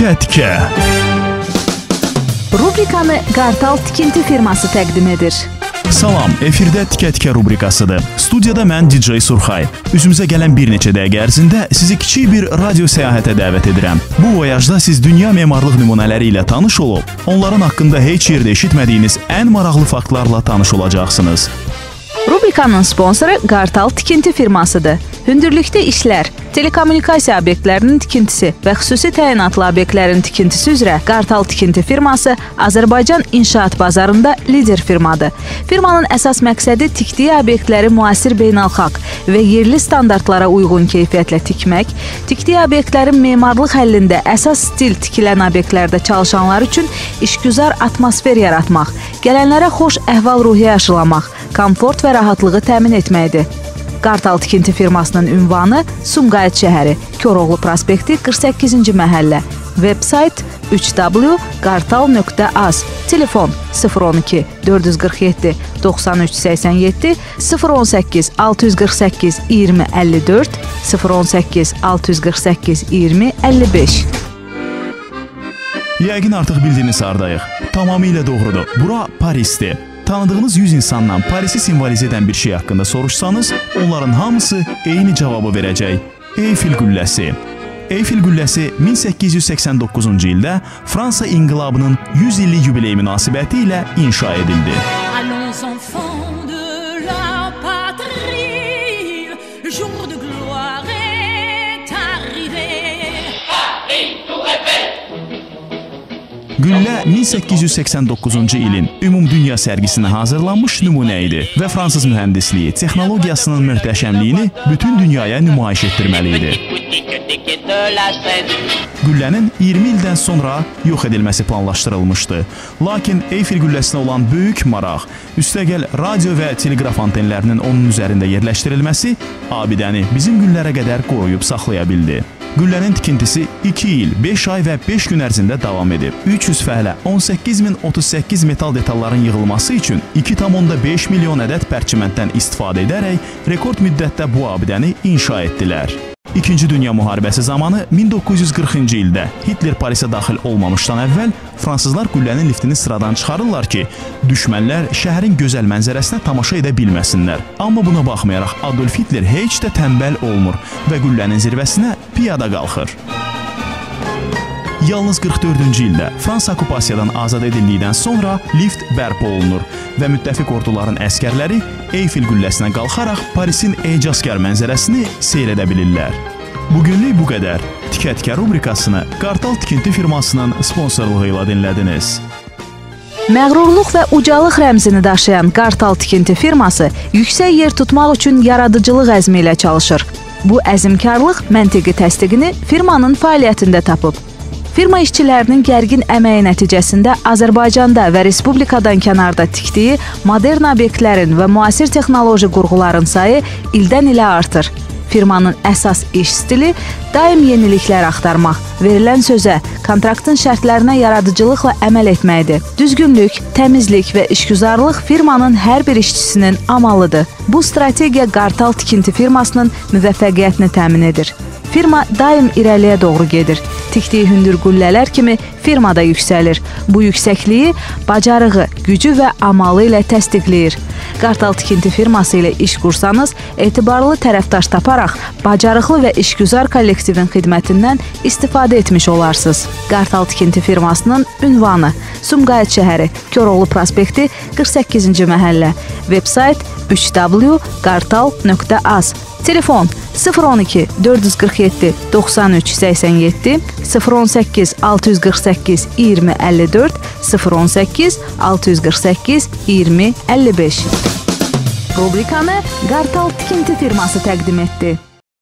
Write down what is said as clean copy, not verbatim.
Tikə-tikə. Rubrikanı Qartal Tikinti firması təqdim edir. Salam, efirdə Tikə-tikə rubrikasıdır. Studiyada mən DJ Surxay. Üzümüzə gələn bir neçə dəqiqə ərzində sizi kiçik bir radio səyahətə dəvət edirəm. Bu voyajda siz dünya memarlıq nümunələri ilə tanış olub, onların haqqında heç yerdə eşitmədiyiniz ən maraqlı faktlarla tanış olacaqsınız. Rubrikanın sponsoru Qartal Tikinti firmasıdır. Hündürlükdə işlər, telekommunikasiya obyektlərinin tikintisi və xüsusi təyinatlı obyektlərin tikintisi üzrə Qartal Tikinti firması Azərbaycan inşaat bazarında lider firmadır. Firmanın əsas məqsədi tikdiyi obyektləri müasir beynəlxalq və yerli standartlara uyğun keyfiyyətlə tikmək, tikdiyi obyektlərin memarlıq həllində əsas stil tikilən obyektlərdə çalışanlar üçün işgüzar atmosfer yaratmaq, gələnlərə xoş əhval-ruhiyyə aşılamaq, komfort və rahatlığı təmin etməkdir. Qartal Tikinti firmasının ünvanı Sumqayıt şəhəri, Koroğlu prospekti 48-ci məhəllə, websayt www.qartal.az, telefon 012 447 93 87 018 648 20 54 018 648 20 55. Yəqin artıq bildiyiniz hardayıq. Tamamilə doğrudur. Bura Parisdir. Tanıdığınız 100 insandan Parisi simvolizə edən bir şey haqqında soruşsanız, onların hamısı eyni cavabı verəcək. Eyfel qülləsi. Eyfel qülləsi 1889-cu ildə Fransa inqilabının 100 illik yubileyi münasibəti ilə inşa edildi. Güllə 1889-cu ilin ümumdünya sərgisinə hazırlanmış nümunə idi və fransız mühəndisliyi, texnologiyasının möhtəşəmliyini bütün dünyaya nümayiş etdirməli idi. Güllənin 20 ildən sonra yox edilməsi planlaşdırılmışdı. Lakin Eyfel qülləsinə olan böyük maraq, üstəgəl radio və teleqraf antenlərinin onun üzərində yerləşdirilməsi abidəni bizim günlərə qədər qoruyub saxlaya bildi. Güllənin tikintisi 2 il, 5 ay və 5 gün ərzində davam edib. 300 fəhlə 18.038 metal detalların yığılması üçün 2,5 milyon ədəd pərçimətdən istifadə edərək rekord müddətdə bu abidəni inşa etdilər. İkinci Dünya müharibəsi zamanı 1940-cı ildə Hitler Parisə daxil olmamışdan əvvəl fransızlar qüllənin liftini sıradan çıxarırlar ki, düşmənlər şəhərin gözəl mənzərəsinə tamaşa edə bilməsinlər. Amma buna baxmayaraq Adolf Hitler heç də tənbəl olmur və qüllənin zirvəsinə piyada qalxır. Yalnız 44-cü ildə Fransa okupasiyadan azad edildikdən sonra lift bərpa olunur və müttəfiq orduların əskərləri Eyfel qülləsinə qalxaraq Parisin ecazkar mənzərəsini seyr edə bilirlər. Bugünlük bu qədər. Tikə-tikə rubrikasını Qartal Tikinti firmasının sponsorluğu ilə dinlədiniz. Məğrurluq və ucalıq rəmzini daşıyan Qartal Tikinti firması yüksək yer tutmaq üçün yaradıcılıq əzmi ilə çalışır. Bu əzmkarlıq məntiqi təsdiqini firmanın fəaliyyətində tapıb. Firma işçilərinin gərgin əməyi nəticəsində Azərbaycanda və Respublikadan kənarda tikdiyi modern obyektlərin və müasir texnoloji qurğuların sayı ildən ilə artır. Firmanın əsas iş stili daim yeniliklər axtarmaq, verilən sözə, kontraktın şərtlərinə yaradıcılıqla əməl etməkdir. Düzgünlük, təmizlik və işgüzarlıq firmanın hər bir işçisinin amalıdır. Bu strategiya Qartal Tikinti firmasının müvəffəqiyyətini təmin edir. Firma daim irəliyə doğru gedir. Tikdiyi hündür qüllələr kimi firma da yüksəlir. Bu yüksəkliyi bacarığı, gücü və amalı ilə təsdiqləyir. Qartal Tikinti firması ilə iş qursanız, etibarlı tərəfdaş taparaq, bacarıqlı və işgüzar kollektivin xidmətindən istifadə etmiş olarsınız. Qartal Tikinti firmasının ünvanı Sumqayıt şəhəri, Koroğlu prospekti 48-ci məhəllə, websayt www.qartal.az, telefon 012 447 93 87 018 648 20 54 018 648 20 55. Rubrikanı Qartal Tikinti firması təqdim etdi.